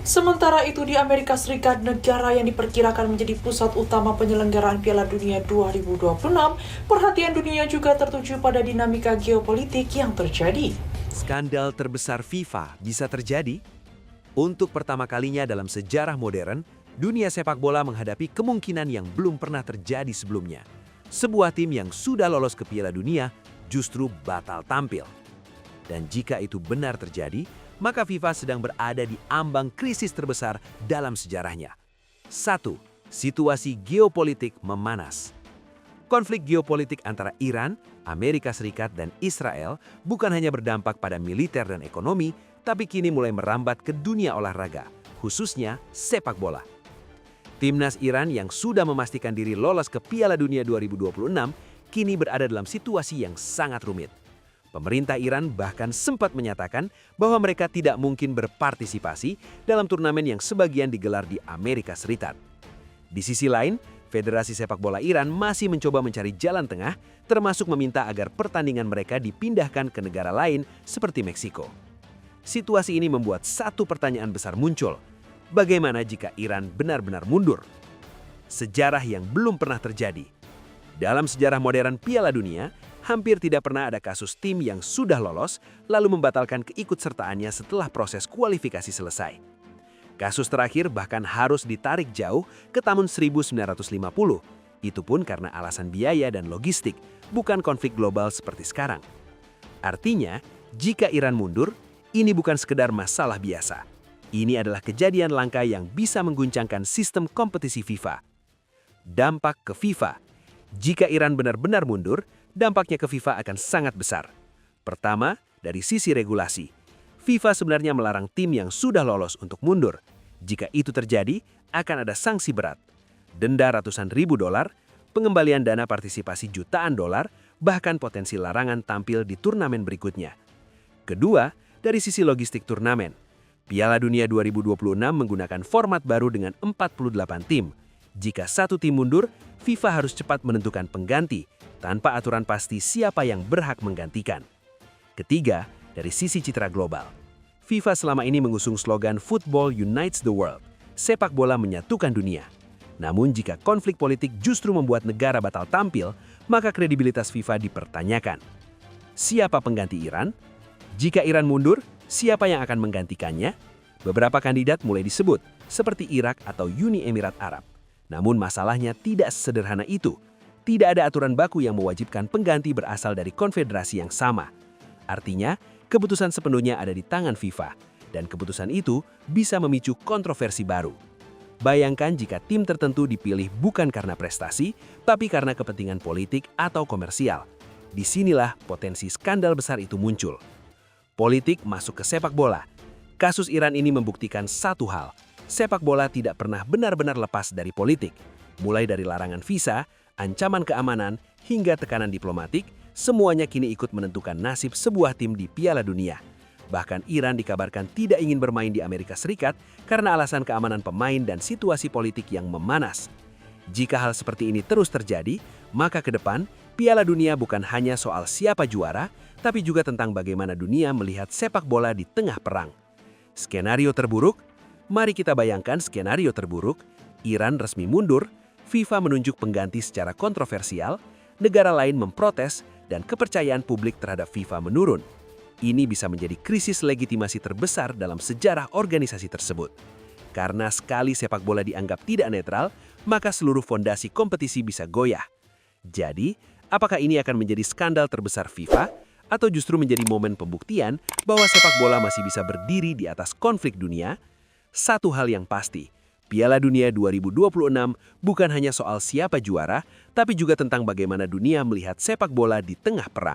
Sementara itu di Amerika Serikat, negara yang diperkirakan menjadi pusat utama penyelenggaraan Piala Dunia 2026, perhatian dunia juga tertuju pada dinamika geopolitik yang terjadi. Skandal terbesar FIFA bisa terjadi? Untuk pertama kalinya dalam sejarah modern, dunia sepak bola menghadapi kemungkinan yang belum pernah terjadi sebelumnya. Sebuah tim yang sudah lolos ke Piala Dunia justru batal tampil. Dan jika itu benar terjadi, maka FIFA sedang berada di ambang krisis terbesar dalam sejarahnya. 1. Situasi geopolitik memanas. Konflik geopolitik antara Iran, Amerika Serikat, dan Israel bukan hanya berdampak pada militer dan ekonomi, tapi kini mulai merambat ke dunia olahraga, khususnya sepak bola. Timnas Iran yang sudah memastikan diri lolos ke Piala Dunia 2026 kini berada dalam situasi yang sangat rumit. Pemerintah Iran bahkan sempat menyatakan bahwa mereka tidak mungkin berpartisipasi dalam turnamen yang sebagian digelar di Amerika Serikat. Di sisi lain, Federasi Sepak Bola Iran masih mencoba mencari jalan tengah, termasuk meminta agar pertandingan mereka dipindahkan ke negara lain seperti Meksiko. Situasi ini membuat satu pertanyaan besar muncul. Bagaimana jika Iran benar-benar mundur? Sejarah yang belum pernah terjadi. Dalam sejarah modern Piala Dunia, hampir tidak pernah ada kasus tim yang sudah lolos lalu membatalkan keikutsertaannya setelah proses kualifikasi selesai. Kasus terakhir bahkan harus ditarik jauh ke tahun 1950. Itu pun karena alasan biaya dan logistik, bukan konflik global seperti sekarang. Artinya, jika Iran mundur, ini bukan sekedar masalah biasa. Ini adalah kejadian langka yang bisa mengguncangkan sistem kompetisi FIFA. Dampak ke FIFA. Jika Iran benar-benar mundur, dampaknya ke FIFA akan sangat besar. Pertama, dari sisi regulasi. FIFA sebenarnya melarang tim yang sudah lolos untuk mundur. Jika itu terjadi, akan ada sanksi berat. Denda ratusan ribu dolar, pengembalian dana partisipasi jutaan dolar, bahkan potensi larangan tampil di turnamen berikutnya. Kedua, dari sisi logistik turnamen. Piala Dunia 2026 menggunakan format baru dengan 48 tim. Jika satu tim mundur, FIFA harus cepat menentukan pengganti, tanpa aturan pasti siapa yang berhak menggantikan. Ketiga, dari sisi citra global. FIFA selama ini mengusung slogan Football Unites the World, sepak bola menyatukan dunia. Namun jika konflik politik justru membuat negara batal tampil, maka kredibilitas FIFA dipertanyakan. Siapa pengganti Iran? Jika Iran mundur, siapa yang akan menggantikannya? Beberapa kandidat mulai disebut, seperti Irak atau Uni Emirat Arab. Namun masalahnya tidak sesederhana itu. Tidak ada aturan baku yang mewajibkan pengganti berasal dari konfederasi yang sama. Artinya, keputusan sepenuhnya ada di tangan FIFA, dan keputusan itu bisa memicu kontroversi baru. Bayangkan jika tim tertentu dipilih bukan karena prestasi, tapi karena kepentingan politik atau komersial. Disinilah potensi skandal besar itu muncul. Politik masuk ke sepak bola. Kasus Iran ini membuktikan satu hal. Sepak bola tidak pernah benar-benar lepas dari politik. Mulai dari larangan visa, ancaman keamanan, hingga tekanan diplomatik, semuanya kini ikut menentukan nasib sebuah tim di Piala Dunia. Bahkan Iran dikabarkan tidak ingin bermain di Amerika Serikat karena alasan keamanan pemain dan situasi politik yang memanas. Jika hal seperti ini terus terjadi, maka ke depan, Piala Dunia bukan hanya soal siapa juara, tapi juga tentang bagaimana dunia melihat sepak bola di tengah perang. Skenario terburuk? Mari kita bayangkan skenario terburuk, Iran resmi mundur, FIFA menunjuk pengganti secara kontroversial, negara lain memprotes, dan kepercayaan publik terhadap FIFA menurun. Ini bisa menjadi krisis legitimasi terbesar dalam sejarah organisasi tersebut. Karena sekali sepak bola dianggap tidak netral, maka seluruh fondasi kompetisi bisa goyah. Jadi, apakah ini akan menjadi skandal terbesar FIFA, atau justru menjadi momen pembuktian bahwa sepak bola masih bisa berdiri di atas konflik dunia? Satu hal yang pasti, Piala Dunia 2026 bukan hanya soal siapa juara, tapi juga tentang bagaimana dunia melihat sepak bola di tengah perang.